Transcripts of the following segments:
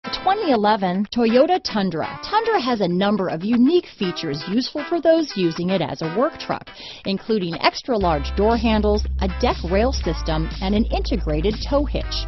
The 2011 Toyota Tundra. Tundra has a number of unique features useful for those using it as a work truck, including extra-large door handles, a deck rail system, and an integrated tow hitch.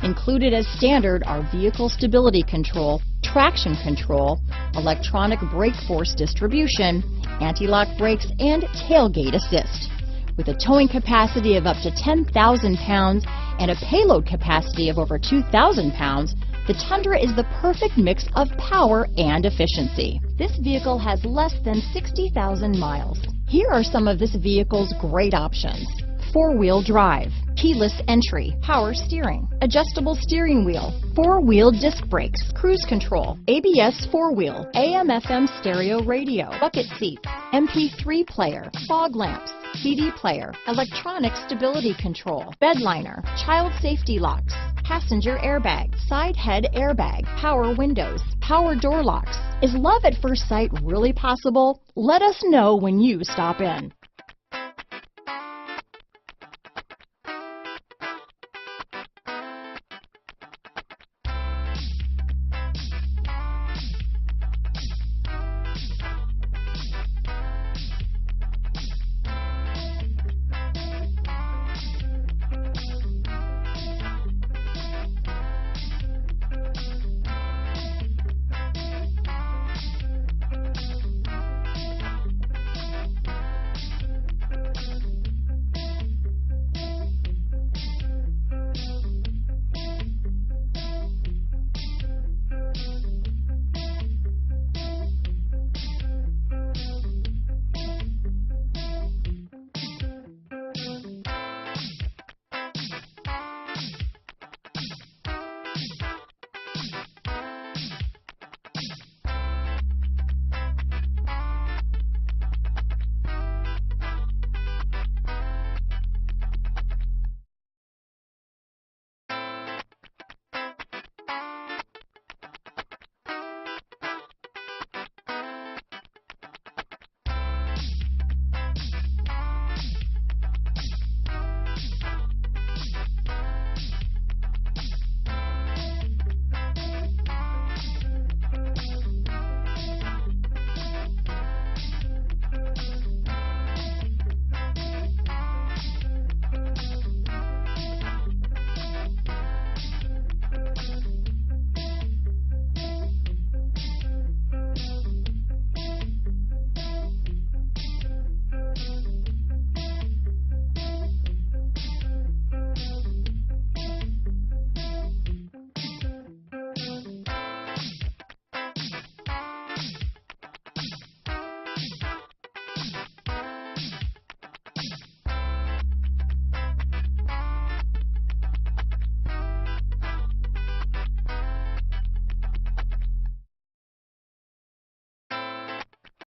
Included as standard are vehicle stability control, traction control, electronic brake force distribution, anti-lock brakes, and tailgate assist. With a towing capacity of up to 10,000 pounds and a payload capacity of over 2,000 pounds, the Tundra is the perfect mix of power and efficiency. This vehicle has less than 60,000 miles. Here are some of this vehicle's great options: four-wheel drive, keyless entry, power steering, adjustable steering wheel, four-wheel disc brakes, cruise control, ABS four-wheel, AM/FM stereo radio, bucket seats, MP3 player, fog lamps, CD player, electronic stability control, bed liner, child safety locks, passenger airbag, side head airbag, power windows, power door locks. Is love at first sight really possible? Let us know when you stop in.